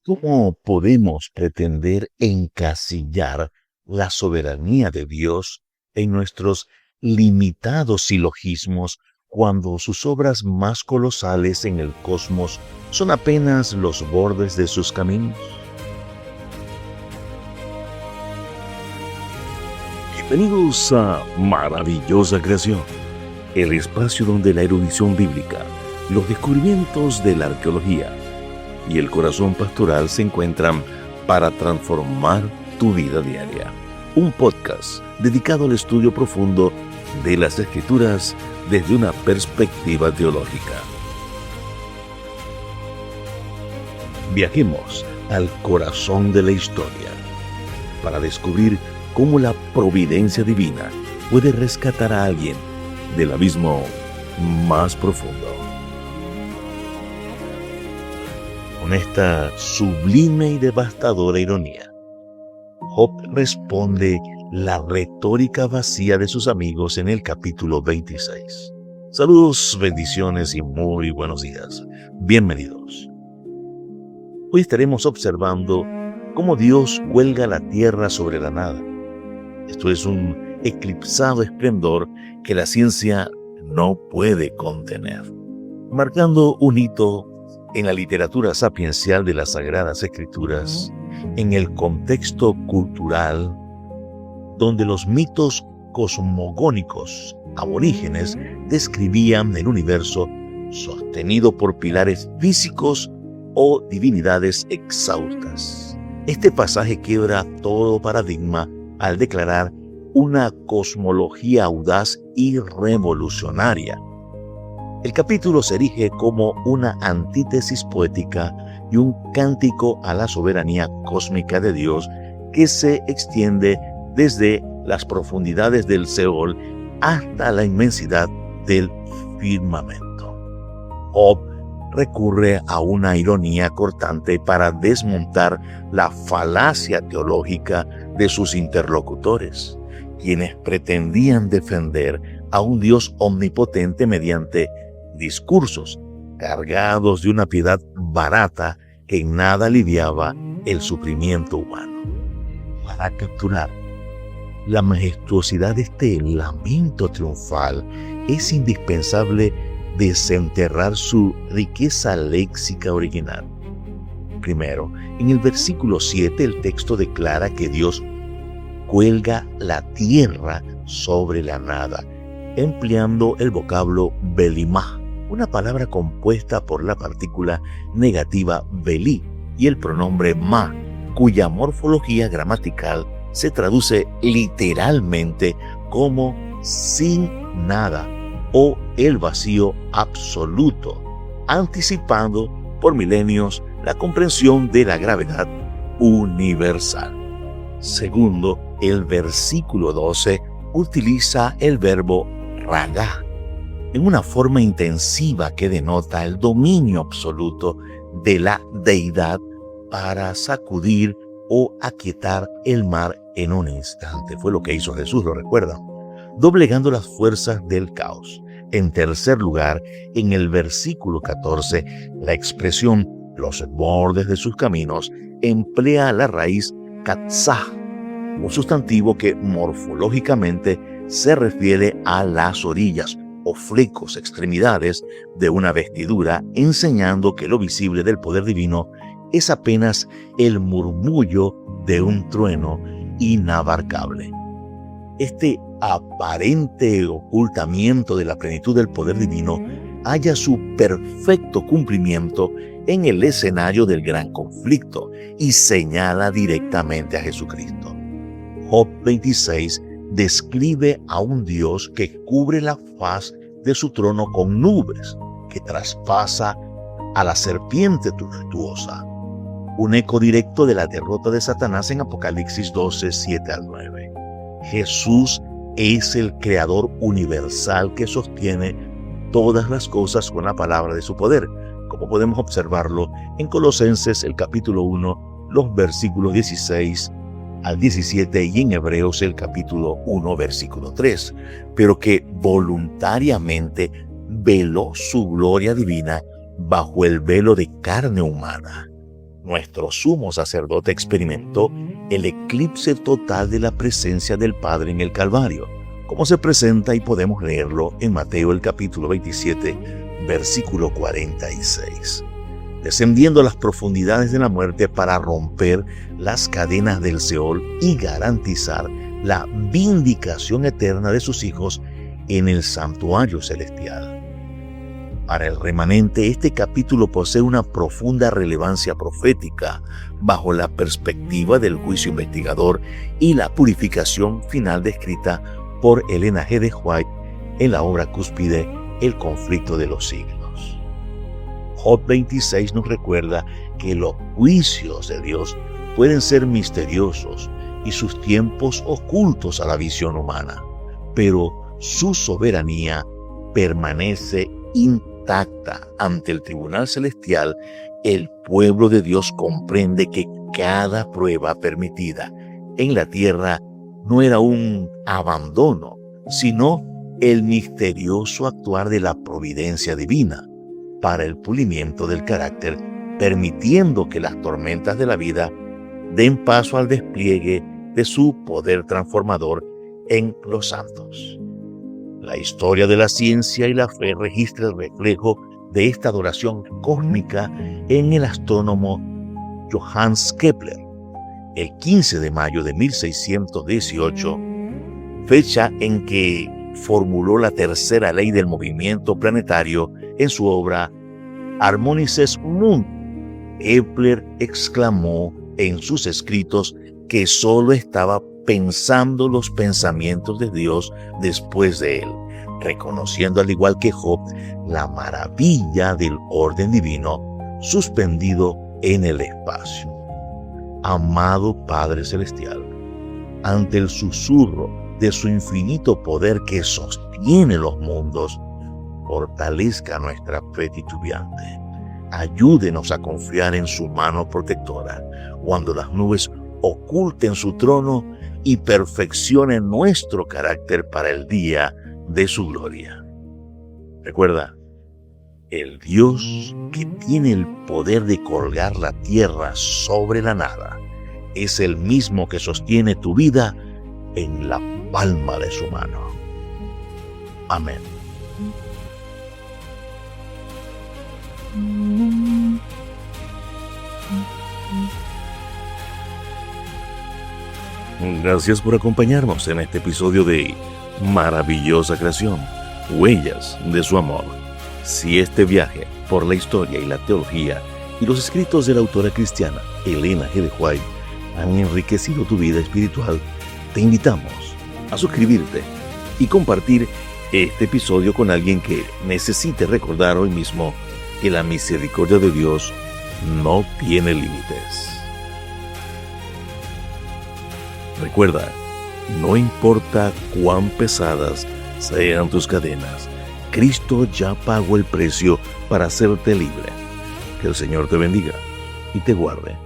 ¿Cómo podemos pretender encasillar la soberanía de Dios en nuestros limitados silogismos cuando sus obras más colosales en el cosmos son apenas los bordes de sus caminos? Bienvenidos a Maravillosa Creación, el espacio donde la erudición bíblica, los descubrimientos de la arqueología y el corazón pastoral se encuentran para transformar tu vida diaria. Un podcast dedicado al estudio profundo de las Escrituras desde una perspectiva teológica. Viajemos al corazón de la historia para descubrir cómo la providencia divina puede rescatar a alguien del abismo más profundo. Con esta sublime y devastadora ironía, Job responde la retórica vacía de sus amigos en el capítulo 26. Saludos, bendiciones y muy buenos días. Bienvenidos. Hoy estaremos observando cómo Dios cuelga la tierra sobre la nada. Esto es un eclipsado esplendor que la ciencia no puede contener, marcando un hito en la literatura sapiencial de las Sagradas Escrituras, en el contexto cultural donde los mitos cosmogónicos aborígenes describían el universo sostenido por pilares físicos o divinidades exhaustas. Este pasaje quiebra todo paradigma al declarar una cosmología audaz y revolucionaria. El capítulo se erige como una antítesis poética y un cántico a la soberanía cósmica de Dios que se extiende desde las profundidades del Seol hasta la inmensidad del firmamento. Job recurre a una ironía cortante para desmontar la falacia teológica de sus interlocutores, quienes pretendían defender a un Dios omnipotente mediante discursos cargados de una piedad barata que en nada aliviaba el sufrimiento humano. Para capturar la majestuosidad de este lamento triunfal, es indispensable desenterrar su riqueza léxica original. Primero, en el versículo 7 el texto declara que Dios cuelga la tierra sobre la nada, empleando el vocablo belimá, una palabra compuesta por la partícula negativa belí y el pronombre ma, cuya morfología gramatical se traduce literalmente como sin nada o el vacío absoluto, anticipando por milenios la comprensión de la gravedad universal. Segundo, el versículo 12 utiliza el verbo ragá en una forma intensiva que denota el dominio absoluto de la deidad para sacudir o aquietar el mar en un instante. Fue lo que hizo Jesús, ¿lo recuerdan? Doblegando las fuerzas del caos. En tercer lugar, en el versículo 14, la expresión los bordes de sus caminos emplea la raíz katsah, un sustantivo que morfológicamente se refiere a las orillas o flecos, extremidades de una vestidura, enseñando que lo visible del poder divino es apenas el murmullo de un trueno inabarcable. Este aparente ocultamiento de la plenitud del poder divino halla su perfecto cumplimiento en el escenario del gran conflicto y señala directamente a Jesucristo. Job 26 describe a un Dios que cubre la faz de su trono con nubes, que traspasa a la serpiente tumultuosa. Un eco directo de la derrota de Satanás en Apocalipsis 12, 7 al 9. Jesús es el creador universal que sostiene todas las cosas con la palabra de su poder, como podemos observarlo en Colosenses el capítulo 1, los versículos 16 al 17 y en Hebreos el capítulo 1, versículo 3, pero que voluntariamente veló su gloria divina bajo el velo de carne humana. nuestro sumo sacerdote experimentó el eclipse total de la presencia del Padre en el Calvario, como se presenta y podemos leerlo en Mateo el capítulo 27, versículo 46. Descendiendo a las profundidades de la muerte para romper las cadenas del Seol y garantizar la vindicación eterna de sus hijos en el santuario celestial. Para el remanente, este capítulo posee una profunda relevancia profética bajo la perspectiva del juicio investigador y la purificación final descrita por Elena G. de White en la obra cúspide El conflicto de los siglos. Job 26 nos recuerda que los juicios de Dios pueden ser misteriosos y sus tiempos ocultos a la visión humana, pero su soberanía permanece intacta ante el tribunal celestial. El pueblo de Dios comprende que cada prueba permitida en la tierra no era un abandono, sino el misterioso actuar de la providencia divina para el pulimiento del carácter, permitiendo que las tormentas de la vida den paso al despliegue de su poder transformador en los santos. La historia de la ciencia y la fe registra el reflejo de esta adoración cósmica en el astrónomo Johannes Kepler, el 15 de mayo de 1618, fecha en que formuló la tercera ley del movimiento planetario en su obra Harmonices Mundi. Kepler exclamó en sus escritos que solo estaba pensando los pensamientos de Dios después de él, reconociendo al igual que Job la maravilla del orden divino suspendido en el espacio. Amado Padre Celestial, ante el susurro de su infinito poder que sostiene los mundos, fortalezca nuestra fe titubeante. Ayúdenos a confiar en su mano protectora cuando las nubes oculten su trono y perfeccionen nuestro carácter para el día de su gloria. Recuerda, el Dios que tiene el poder de colgar la tierra sobre la nada es el mismo que sostiene tu vida en la palma de su mano. Amén. Gracias por acompañarnos en este episodio de Maravillosa Creación, Huellas de su Amor. Si este viaje por la historia y la teología y los escritos de la autora cristiana Elena G. de White han enriquecido tu vida espiritual, te invitamos a suscribirte y compartir este episodio con alguien que necesite recordar hoy mismo que la misericordia de Dios no tiene límites. Recuerda, no importa cuán pesadas sean tus cadenas, Cristo ya pagó el precio para hacerte libre. Que el Señor te bendiga y te guarde.